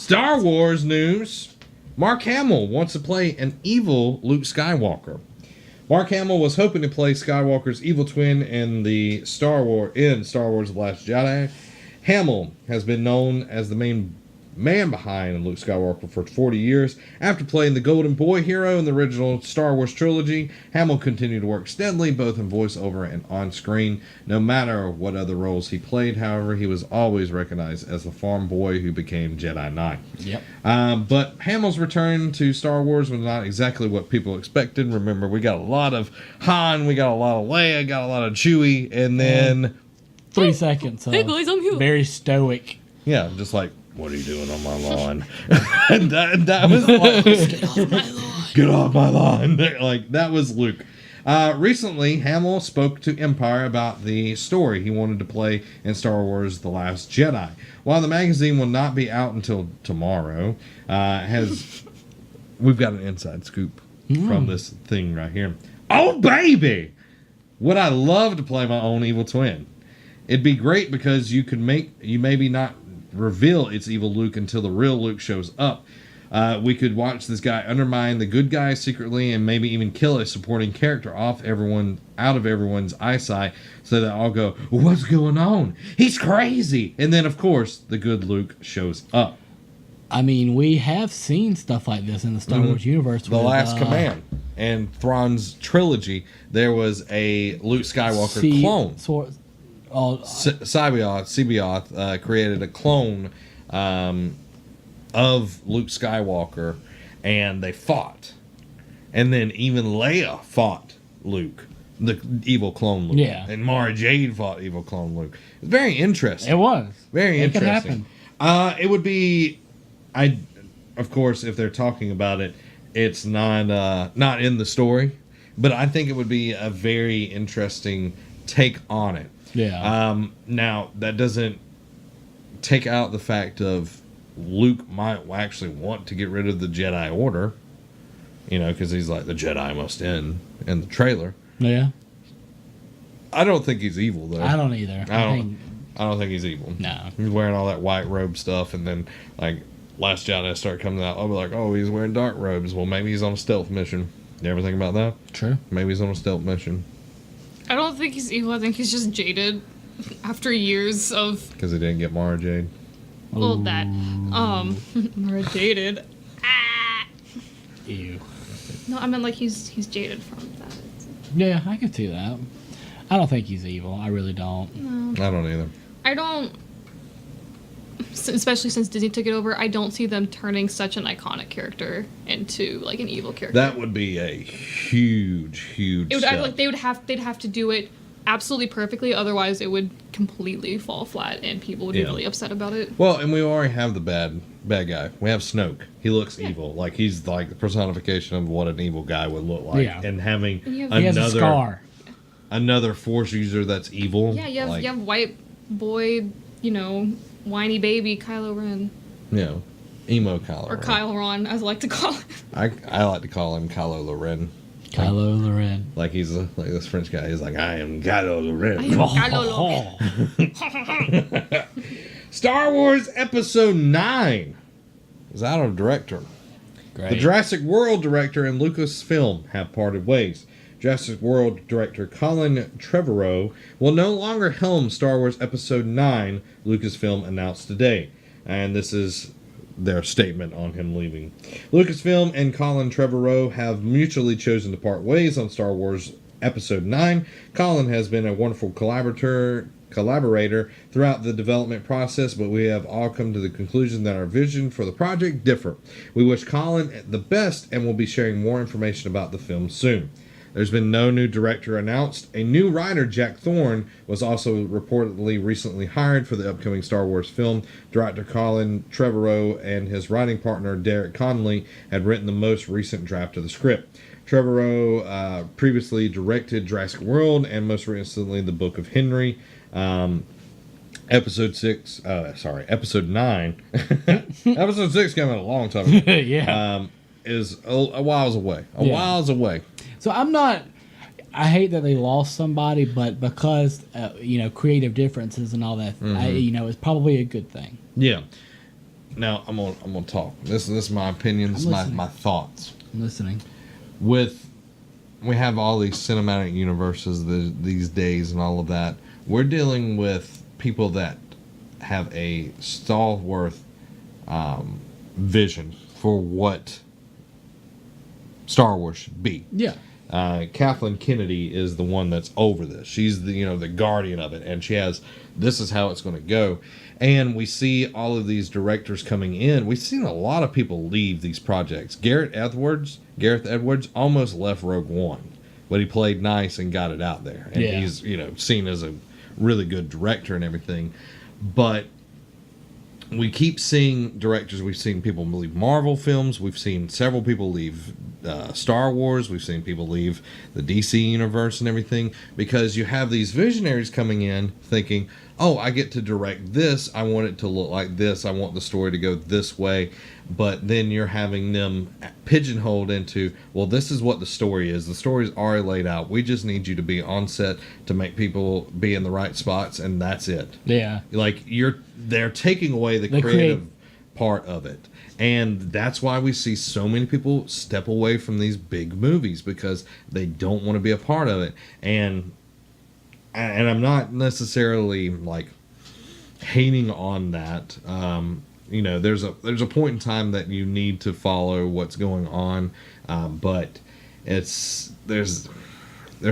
Star Wars news. Mark Hamill wants to play an evil Luke Skywalker. Mark Hamill was hoping to play Skywalker's evil twin in Star Wars The Last Jedi. Hamill has been known as the main man behind Luke Skywalker for 40 years. After playing the Golden Boy hero in the original Star Wars trilogy, Hamill continued to work steadily both in voiceover and on screen. No matter what other roles he played, however, he was always recognized as the farm boy who became Jedi Knight. Yep. But Hamill's return to Star Wars was not exactly what people expected. Remember, we got a lot of Han, we got a lot of Leia, got a lot of Chewie, and then 3 seconds of Hey guys, I'm here. very stoic. yeah, just like, what are you doing on my lawn? And that was like, Get off my lawn. get off my lawn. Like, that was Luke. Recently, Hamill spoke to Empire about the story he wanted to play in Star Wars The Last Jedi. While the magazine will not be out until tomorrow, we've got an inside scoop from this thing right here. Oh, baby! Would I love to play my own evil twin? It'd be great because you maybe not reveal it's evil Luke until the real Luke shows up. We could watch this guy undermine the good guy secretly and maybe even kill a supporting character out of everyone's eyesight so that I'll go, what's going on? He's crazy! And then, of course, the good Luke shows up. I mean, we have seen stuff like this in the Star Wars universe. The Last Command and Thrawn's trilogy, there was a Luke Skywalker clone. C'Baoth created a clone of Luke Skywalker, and they fought. And then even Leia fought Luke, the evil clone Luke. Yeah. And Mara Jade fought evil clone Luke. It was very interesting. It was. Very It could interesting. happen. It would be, of course, if they're talking about it, it's not in the story, but I think it would be a very interesting take on it. Yeah. Now, that doesn't take out the fact of Luke might actually want to get rid of the Jedi Order, because he's like, the Jedi must end in the trailer. Yeah. I don't think he's evil, though. I don't either. I don't think he's evil. No. He's wearing all that white robe stuff, and then, like, Last Jedi start coming out, I'll be like, oh, he's wearing dark robes. Well, maybe he's on a stealth mission. You ever think about that? True. Maybe he's on a stealth mission. I don't think he's evil. I think he's just after years of Because he didn't get Mara Jade. well that Mara jaded. Ah. Ew. No, I meant like he's jaded from that. Yeah, I can see that. I don't think he's evil. I really don't. No, I don't either. I don't. Especially since Disney took it over, I don't see them turning such an iconic character into like an evil character. That would be a huge It would, step. they'd have to do it absolutely perfectly, otherwise it would completely fall flat and people would be really upset about it. Well, and we already have the bad guy. We have Snoke. He looks evil. Like, he's like the personification of what an evil guy would look like. Yeah. And having He He has a scar. another Force user that's evil. Yeah, you have like, you have white boy, whiny baby Kylo Ren. Emo Kylo Or Ren. Kyle Ron, as I like to call him. I like to call him Kylo Loren. Kylo Ren. Like, he's like this French guy. He's like, I am Kylo Loren. Kylo Ren. Star Wars Episode 9 is out of director. Great. The Jurassic World director and Lucasfilm have parted ways. Jurassic World director Colin Trevorrow will no longer helm Star Wars Episode 9, Lucasfilm announced today. And this is their statement on him leaving. Lucasfilm and Colin Trevorrow have mutually chosen to part ways on Star Wars Episode 9. Colin has been a wonderful collaborator throughout the development process, but we have all come to the conclusion that our vision for the project differ. We wish Colin the best and will be sharing more information about the film soon. There's been no new director announced. A new writer, Jack Thorne, was also reportedly recently hired for the upcoming Star Wars film. Director Colin Trevorrow and his writing partner, Derek Connolly, had written the most recent draft of the script. Trevorrow previously directed Jurassic World and most recently The Book of Henry. Episode 9. Episode 6 came out a long time ago. Yeah. Is a whiles away. Whiles away. So I hate that they lost somebody, but because, creative differences and all that, it's probably a good thing. Yeah. now I'm gonna talk. This is my opinion. This is my thoughts. I'm listening. We have all these cinematic universes these days and all of that. We're dealing with people that have a stalwart vision for what Star Wars should be. Yeah. Kathleen Kennedy is the one that's over this. She's the guardian of it, and she has, this is how it's going to go. And we see all of these directors coming in. We've seen a lot of people leave these projects. Gareth Edwards almost left Rogue One, but he played nice and got it out there. And he's seen as a really good director and everything. But we keep seeing directors. We've seen people leave Marvel films. We've seen several people leave Star Wars. We've seen people leave the DC universe and everything, because you have these visionaries coming in thinking, oh, I get to direct this. I want it to look like this. I want the story to go this way. But then you're having them pigeonholed into, well, this is what the story is. The story's already laid out. We just need you to be on set to make people be in the right spots, and that's it. Yeah. Like, they're taking away the creative part of it. And that's why we see so many people step away from these big movies, because they don't want to be a part of it. And I'm not necessarily like hating on that. There's a point in time that you need to follow what's going on, but there's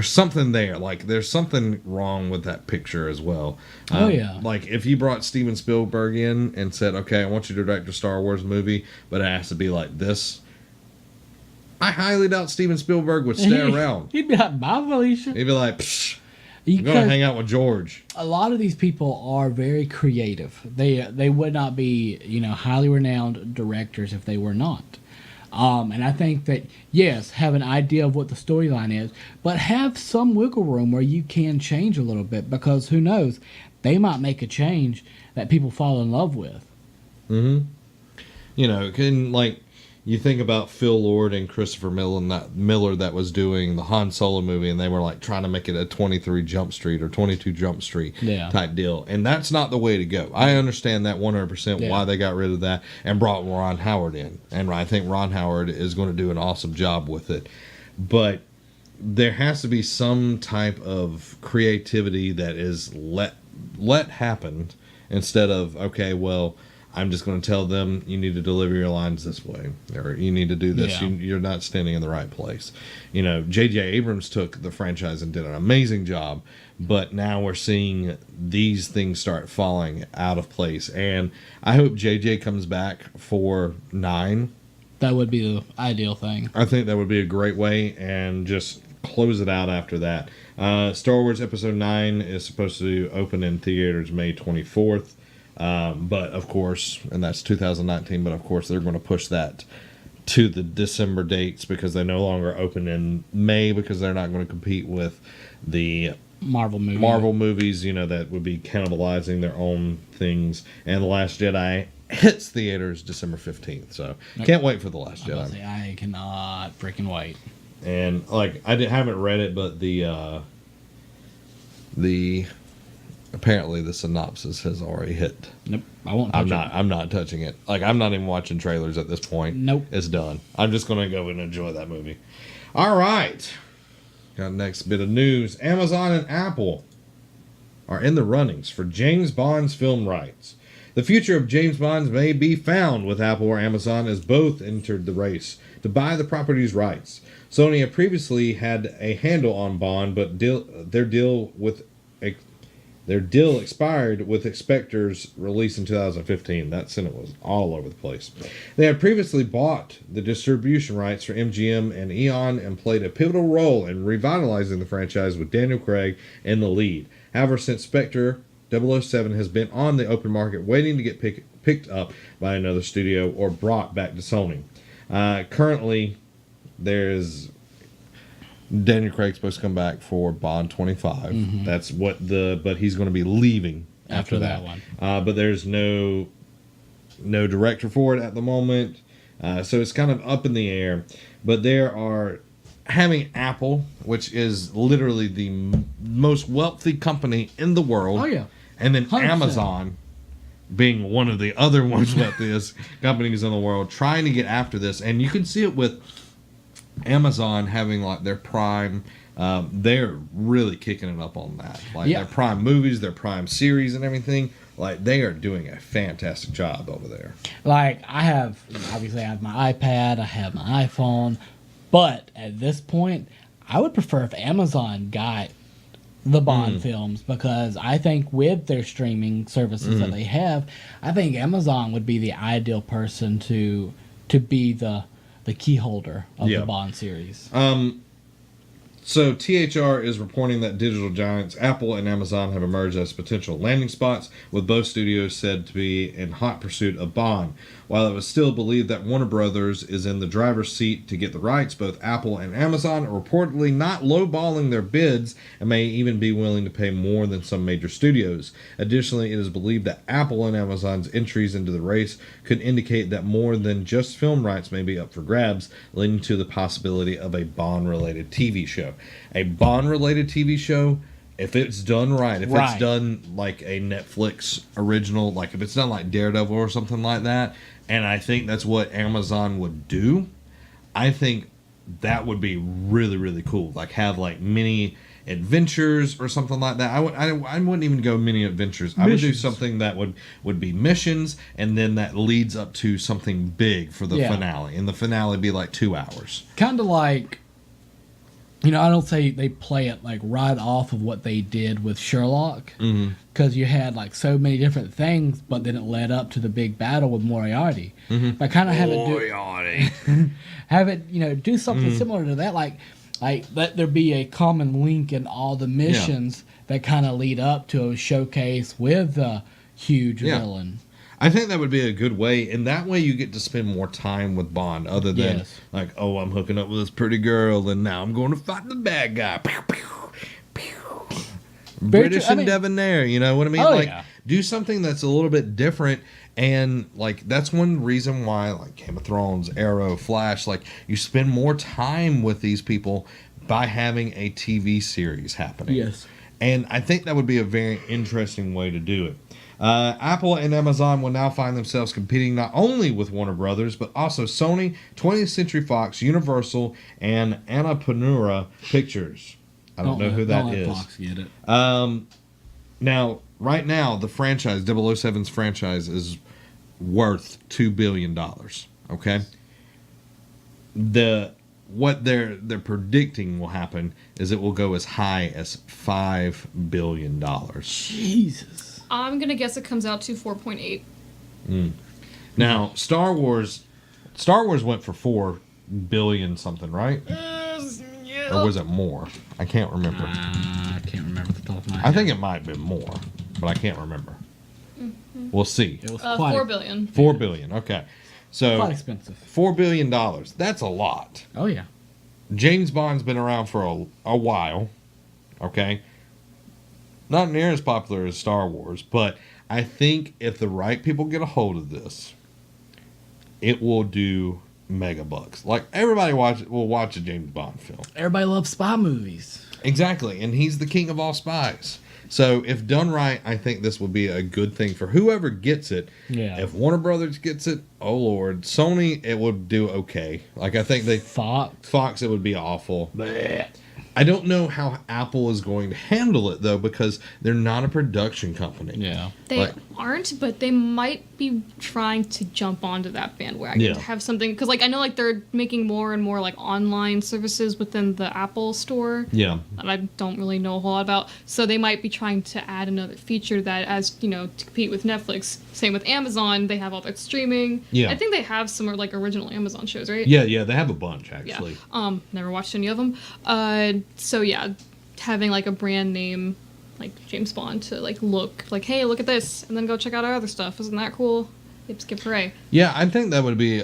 something there. Like, there's something wrong with that picture as well. Like, if you brought Steven Spielberg in and said, okay, I want you to direct a Star Wars movie, but it has to be like this, I highly doubt Steven Spielberg would stay around. He'd be like, bye, Felicia. He'd be like, psh, I'm going to hang out with George. A lot of these people are very creative. They would not be, highly renowned directors if they were not. And I think that, yes, have an idea of what the storyline is, but have some wiggle room where you can change a little bit, because who knows, they might make a change that people fall in love with. Mm-hmm. You think about Phil Lord and Christopher Miller that was doing the Han Solo movie, and they were like trying to make it a 23 Jump Street or 22 Jump Street type deal. And that's not the way to go. I understand that 100% why they got rid of that and brought Ron Howard in. And I think Ron Howard is going to do an awesome job with it. But there has to be some type of creativity that is let happen, instead of, okay, well, I'm just going to tell them you need to deliver your lines this way, or you need to do this. Yeah. You're not standing in the right place. J.J. Abrams took the franchise and did an amazing job, but now we're seeing these things start falling out of place. And I hope J.J. comes back for 9. That would be the ideal thing. I think that would be a great way, and just close it out after that. Star Wars Episode 9 is supposed to open in theaters May 24th. But of course, and that's 2019, but of course they're going to push that to the December dates, because they no longer open in May, because they're not going to compete with the Marvel movies, that would be cannibalizing their own things. And The Last Jedi hits theaters December 15th, so can't wait for The Last Jedi. I cannot freaking wait. And haven't read it, but the apparently the synopsis has already hit. Nope, I won't touch it. I'm not touching it. Like, I'm not even watching trailers at this point. Nope. It's done. I'm just going to go and enjoy that movie. All right. Got next bit of news. Amazon and Apple are in the runnings for James Bond's film rights. The future of James Bond may be found with Apple or Amazon, as both entered the race to buy the property's rights. Sony had previously had a handle on Bond, but their deal expired with Spectre's release in 2015. That sentence was all over the place. They had previously bought the distribution rights for MGM and Eon and played a pivotal role in revitalizing the franchise with Daniel Craig in the lead. However, since Spectre 007 has been on the open market waiting to get picked up by another studio or brought back to Sony. Currently, there's Daniel Craig's supposed to come back for Bond 25. Mm-hmm. That's but he's going to be leaving after that one. But there's no director for it at the moment. So it's kind of up in the air. But there are having Apple, which is literally the most wealthy company in the world. Oh, yeah. And then 100%. Amazon, being one of the other ones with this companies in the world trying to get after this. And you can see it with Amazon having like their Prime. They're really kicking it up on that. Like Yeah. their Prime movies, their Prime series and everything. Like they are doing a fantastic job over there. Like I have, obviously, I have my iPad, I have my iPhone, but at this point, I would prefer if Amazon got the Bond films, because I think with their streaming services that they have, I think Amazon would be the ideal person to be the key holder of Yeah. the Bond series. So THR is reporting that digital giants Apple and Amazon have emerged as potential landing spots, with both studios said to be in hot pursuit of Bond. While it was still believed that Warner Brothers is in the driver's seat to get the rights, both Apple and Amazon are reportedly not lowballing their bids and may even be willing to pay more than some major studios. Additionally, it is believed that Apple and Amazon's entries into the race could indicate that more than just film rights may be up for grabs, leading to the possibility of a Bond-related TV show. A Bond-related TV show, if it's done right, if Right. it's done like a Netflix original, like if it's done like Daredevil or something like that, and I think that's what Amazon would do, I think that would be really, really cool. Like have like mini adventures or something like that. I wouldn't even go mini adventures. I would do Missions. something that would be missions, and then that leads up to something big for the Yeah. finale. And the finale would be like 2 hours. Kind of like, I don't say they play it like right off of what they did with Sherlock, because you had like so many different things, but then it led up to the big battle with Moriarty. But kind of have it do something similar to that, like let there be a common link in all the missions that kind of lead up to a showcase with the huge Yeah. villain. I think that would be a good way, and that way you get to spend more time with Bond, other than Yes. like, oh, I'm hooking up with this pretty girl, and now I'm going to fight the bad guy. Pew, pew, pew. Very British true. I and mean- debonair, you know what I mean? Oh, like, yeah. do something that's a little bit different, and like that's one reason why, like Game of Thrones, Arrow, Flash, like you spend more time with these people by having a TV series happening. Yes. And I think that would be a very interesting way to do it. Apple and Amazon will now find themselves competing not only with Warner Brothers, but also Sony, 20th Century Fox, Universal, and Annapurna Pictures. I don't know who that Don't let is. Fox get it. Now, right now, the franchise, 007's franchise, is worth $2 billion. Okay? What they're predicting will happen is it will go as high as $5 billion. Jesus. I'm gonna guess it comes out to 4.8. Now, Star Wars went for $4 billion something, right? Or was it more? I can't remember. I can't remember the top of my head. I think it might have been more, but I can't remember. We'll see. It was 4 billion. $4 billion. Okay. So quite expensive. $4 billion. That's a lot. Oh, yeah. James Bond's been around for a while. Okay. Not near as popular as Star Wars, but I think if the right people get a hold of this, it will do mega bucks. Like everybody will watch a James Bond film. Everybody loves spy movies. Exactly, and he's the king of all spies. So if done right, I think this will be a good thing for whoever gets it. Yeah. If Warner Brothers gets it, oh Lord. Sony, it would do okay. Like I think Fox, it would be awful. Blech. I don't know how Apple is going to handle it though, because they're not a production company. Yeah. They Like- aren't, but they might be trying to jump onto that bandwagon Yeah. to have something. Because, like, I know, like, they're making more and more, like, online services within the Apple store Yeah. that I don't really know a whole lot about. So they might be trying to add another feature that, as, to compete with Netflix. Same with Amazon. They have all that streaming. Yeah. I think they have some, like, original Amazon shows, right? Yeah, they have a bunch Yeah. actually. Never watched any of them. So yeah, having like a brand name like James Bond to like look like, hey, look at this, and then go check out our other stuff. Isn't that cool? Yep, skip hooray. Yeah, I think that would be.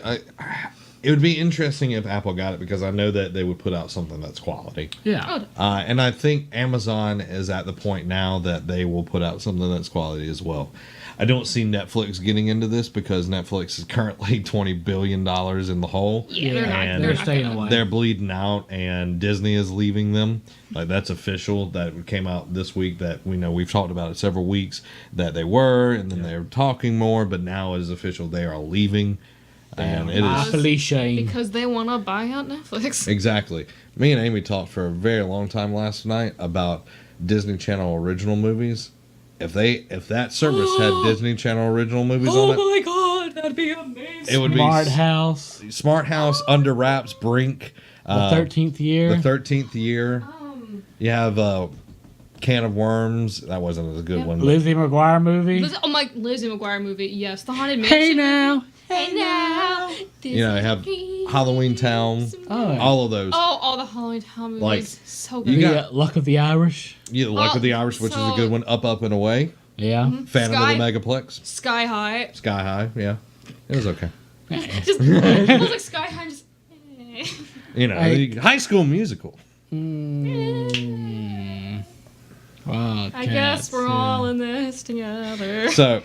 It would be interesting if Apple got it, because I know that they would put out something that's quality. Yeah. Oh, And I think Amazon is at the point now that they will put out something that's quality as well. I don't see Netflix getting into this because Netflix is currently $20 billion in the hole. Yeah, they're not. And They're staying away. They're bleeding out, and Disney is leaving them. Like, that's official. That came out this week. That we know we've talked about it several weeks that they were, and then they were talking more. But now it is official. They are leaving, and it is Awfully shame. Because they want to buy out Netflix. exactly. Me and Amy talked for a very long time last night about Disney Channel original movies. If that service had Disney Channel original movies on it, my god, that'd be amazing. it would Smart be House. Smart House, Under Wraps, Brink, The 13th year. The 13th Year. You have Can of Worms. That wasn't a good Yep. one. but- Lizzie McGuire movie. Lizzie McGuire movie. Yes, the Haunted Mansion. Hey now. Hey now. You know, they have Halloween Town. Oh, yeah. All of those. Oh, all the Halloween Town movies. Like, So you good. got- Luck of the Irish. Yeah, Luck of the Irish, which is a good one. Up, Up, and Away. Yeah. Phantom Sky- of the Megaplex. Sky High. Sky High. Yeah, it was okay. Just, it was like Sky High. Just. You know, Hey. the High School Musical. Wow. I guess we're all in this together. So,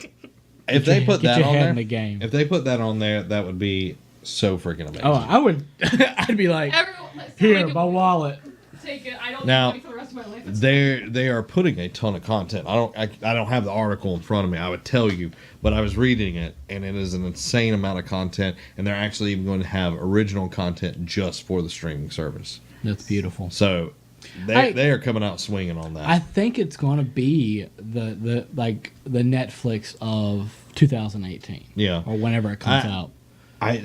if they put Get that your on head there, in the game. if they put that on there, that would be so freaking amazing. Oh, I would. I'd be like, Everyone, let's here, take my it. wallet. Take it. I don't Now, need money for the rest of my life. It's they are putting a ton of content. I don't have the article in front of me. I would tell you, but I was reading it, and it is an insane amount of content. And they're actually even going to have original content just for the streaming service. That's beautiful. So they are coming out swinging on that. I think it's going to be the Netflix of 2018. Yeah. Or whenever it comes out.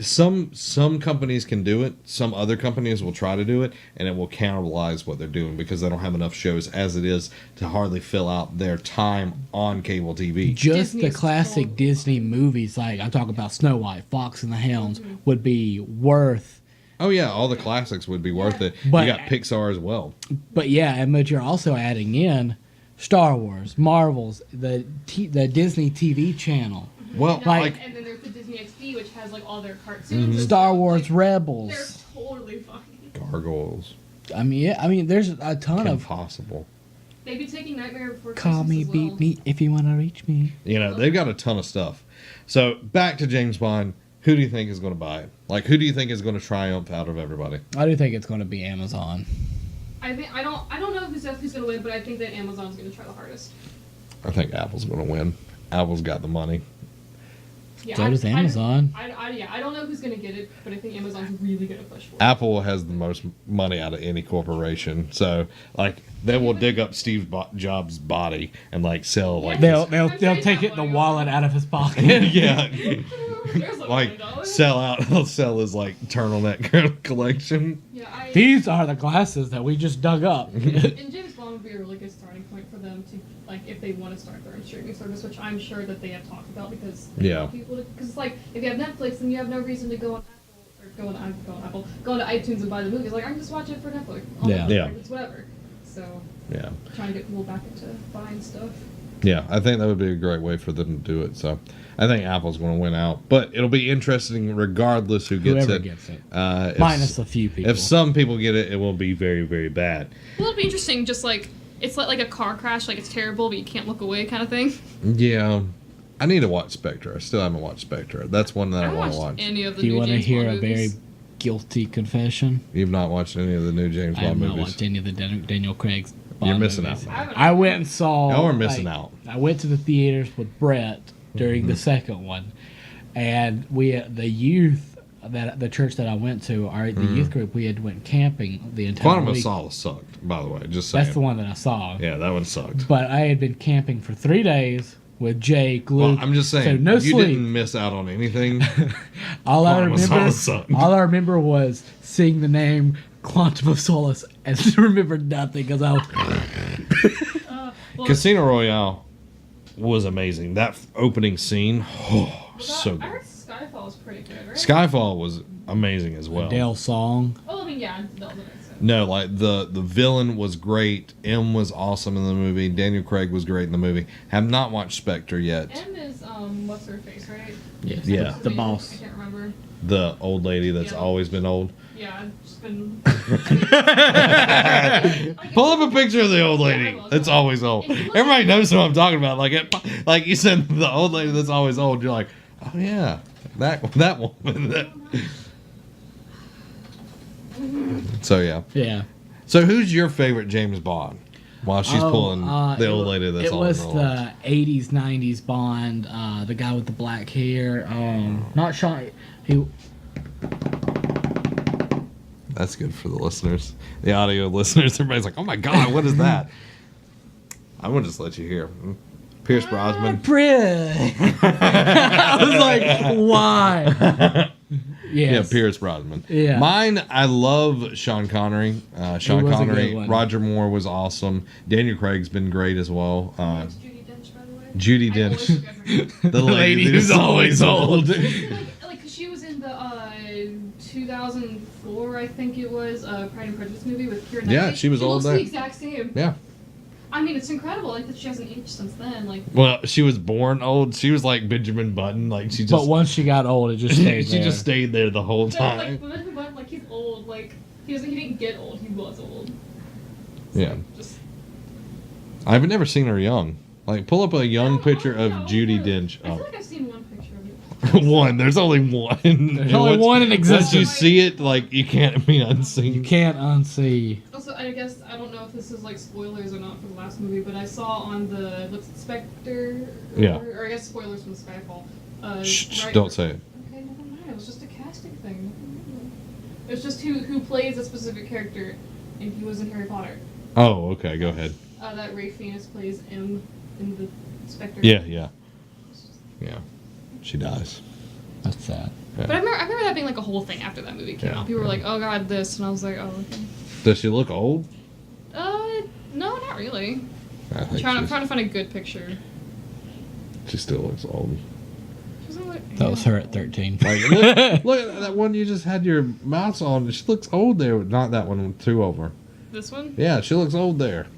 Some companies can do it. Some other companies will try to do it, and it will cannibalize what they're doing because they don't have enough shows as it is to hardly fill out their time on cable TV. Just Disney's the classic total- Disney movies, like I'm talking about Snow White, Fox and the Hounds, would be worth. Oh yeah, all the classics would be worth it. But- you got Pixar as well. But yeah, but you're also adding in Star Wars, Marvels, the Disney TV channel, Well, No, like and then there's the Disney XD, which has like all their cartoons. and Star stuff. Wars Like, Rebels. They're totally fine. Gargoyles, There's a ton of. Impossible. They'd be taking Nightmare Before Call Christmas me, as beat well. me if you want to reach me. You know, they've got a ton of stuff. So back to James Bond. Who do you think is going to buy it? Like, who do you think is going to triumph out of everybody? I do think it's going to be Amazon. I don't know who's definitely going to win, but I think that Amazon's going to try the hardest. I think Apple's going to win. Apple's got the money. Yeah, So does Amazon. I don't know who's going to get it, but I think Amazon's really going to push for it. Apple has the most money out of any corporation. So, like, they will dig up Steve Jobs' body and, like, sell, like, They'll take it the wallet out of his pocket. yeah. There's Like, $1 million. they'll sell his, like, turtleneck collection. Yeah, These are the glasses that we just dug up. and James Bond would be a really good starting point for them to, like, if they want to start their own streaming service, which I'm sure that they have talked about because they Yeah. want people because it's like if you have Netflix, then you have no reason to go on Apple or go on iTunes and buy the movies. Like, I can just watch it for Netflix. On Yeah. Netflix, Yeah. It's whatever. So Yeah. trying to get people back into buying stuff. Yeah, I think that would be a great way for them to do it. So, I think Apple's going to win out. But it'll be interesting regardless who gets Whoever it. gets it. If- Minus a few people. If some people get it, it will be very, very bad. Well, it'll be interesting. Just like it's like a car crash. Like it's terrible, but you can't look away, kind of thing. Yeah. I need to watch Spectre. I still haven't watched Spectre. That's one that I haven't want to watched watch. any of the Do you new want to James hear Bond a very movies. guilty confession? You've not watched any of the new James I have Bond not movies. watched any of the Daniel Craig's Bond You're missing movies. out. I went and saw. Y'all are missing out. I went to the theaters with Brett during Mm-hmm. the second one, and the youth that the church that I went to, the youth group, we had went camping the entire Quantum of week. Solace sucked, by the way. Just saying. That's the one that I saw. Yeah, that one sucked. But I had been camping for 3 days with Jake, Luke. Well, I'm just saying, so no you sleep. didn't miss out on anything. All I Quantum of remember, Solace sucked. all I remember was seeing the name Quantum of Solace, and remembered nothing because I was. Well, Casino Royale was amazing. That opening scene, so I good. heard Skyfall was pretty good, right? Skyfall was amazing as well. Adele song. Oh, I mean, yeah, that was amazing. No, like the villain was great. M was awesome in the movie. Daniel Craig was great in the movie. Have not watched Spectre yet. M is what's her face, right? Yes. Yeah. The boss. I can't remember. The old lady that's Yeah. always been old. Yeah, just been. Pull up a picture of the old lady. That's always old. Everybody knows who I'm talking about. Like you said, the old lady that's always old. You're like, oh yeah, that woman. So yeah. Yeah. So who's your favorite James Bond? While she's pulling the old lady that's it all was in the 80s, 90s Bond, the guy with the black hair. Not Sean. He. That's good for the listeners, the audio listeners. Everybody's like, "Oh my god, what is that?" I'm gonna just let you hear. Pierce Brosnan. I was like, why? Yeah, Yes. Pierce Brosnan. Yeah. Mine, I love Sean Connery. Sean was a Connery. good one. Roger Moore was awesome. Daniel Craig's been great as well. It's Judi Dench, by the way. Judi I always Dench, forget her name. the lady who's always old. Like, 'cause she was in the 2004, I think it was, Pride and Prejudice movie with Keira Knightley. Yeah, she was She old looks there. the exact same. Yeah. I mean, it's incredible, like, that she hasn't aged since then. Like, Well, she was born old. She was like Benjamin Button. Like she just. But once she got old, it just stayed she there. just stayed there the whole like, time. Benjamin Button, like, he's old. Like, he didn't get old. He was old. So, Yeah. Just, I've never seen her young. Like, pull up a young picture of yeah, Judi older. Dench. I feel Oh. like I've seen one picture of it. One. There's only one. There's only one in Once you existence. see it, like you can't be unseen. You can't unsee. Also, I guess, I don't know if this is, like, spoilers or not for the last movie, but I saw on the, what's it, Spectre? Yeah. Or I guess spoilers from Skyfall. Shh, right- don't say it. Okay, never mind. It was just a casting thing. It was just who plays a specific character, and he was in Harry Potter. Oh, okay. Go ahead. That Ray Fiennes plays M in the Spectre. Yeah. She dies. That's sad. But I remember that being like a whole thing after that movie came Yeah. out. People were like, "Oh God, this," and I was like, "Oh, okay." Does she look old? No, not really. I think I'm trying to find a good picture. she still looks old. She doesn't look- That was her at 13. Like, look at that one you just had your mouse on. She looks old there. Not that one with two over. This one? Yeah, she looks old there.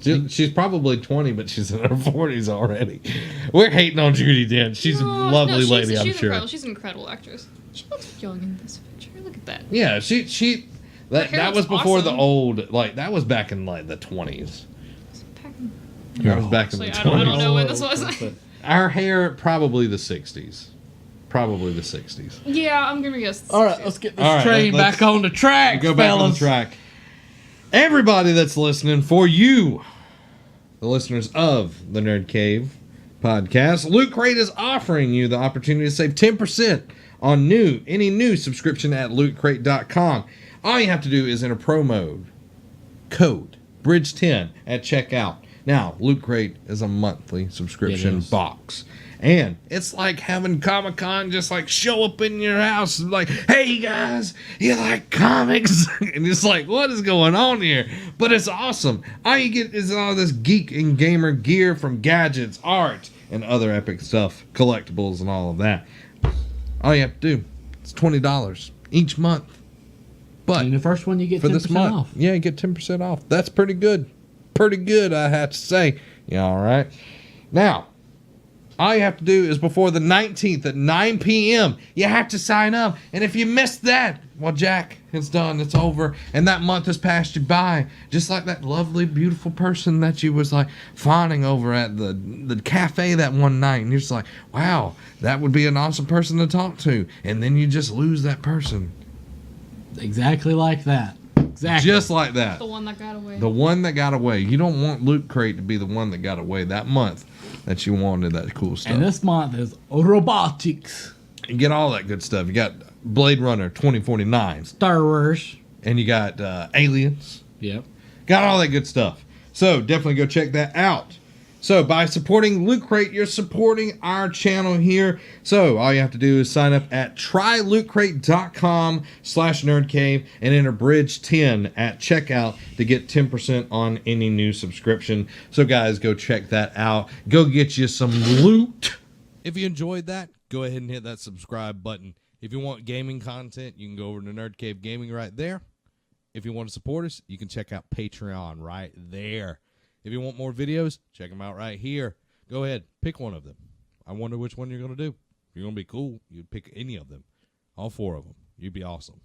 She's probably 20, but she's in her 40s already. We're hating on Judi Dench. She's a lovely lady, I'm she's sure. Incredible. She's an incredible actress. She looks young in this picture. Look at that. Yeah, she Her hair that was looks before the awesome. old, like that was back in like the 20s. You're That was back in the Actually, I 20s. don't know when this was. Our hair probably the 60s. Probably the 60s. Yeah, I'm gonna guess. All right, let's get this All right, train let's- back on the track, Go back fellas. on track. Everybody that's listening, for you, the listeners of the Nerd Cave podcast, Loot Crate is offering you the opportunity to save 10% on any new subscription at lootcrate.com. All you have to do is enter promo code Bridge10 at checkout. Now, Loot Crate is a monthly subscription It is. box. And it's like having Comic-Con just like show up in your house like, hey guys, you like comics? And it's like, what is going on here? But it's awesome. All you get is all this geek and gamer gear from gadgets, art, and other epic stuff, collectibles and all of that. All you have to do is $20 each month. But And the first one you get for 10% this month, off. yeah, you get 10% off. That's pretty good. Pretty good, I have to say. Yeah, all right. Now, all you have to do is before the 19th at 9 p.m., you have to sign up. And if you missed that, well, Jack, it's done. It's over. And that month has passed you by. Just like that lovely, beautiful person that you was like fawning over at the cafe that one night. And you're just like, wow, that would be an awesome person to talk to. And then you just lose that person. Exactly like that. Exactly. Just like that. The one that got away. The one that got away. You don't want Loot Crate to be the one that got away that month that you wanted that cool stuff. And this month is robotics. You get all that good stuff. You got Blade Runner 2049, Star Wars. and you got Aliens. Yep. Got all that good stuff. So definitely go check that out. So by supporting Loot Crate, you're supporting our channel here. So all you have to do is sign up at trylootcrate.com/nerdcave and enter Bridge10 at checkout to get 10% on any new subscription. So guys, go check that out. Go get you some loot. If you enjoyed that, go ahead and hit that subscribe button. If you want gaming content, you can go over to Nerd Cave Gaming right there. If you want to support us, you can check out Patreon right there. If you want more videos, check them out right here. Go ahead, pick one of them. I wonder which one you're going to do. If you're going to be cool, you'd pick any of them. All four of them. You'd be awesome.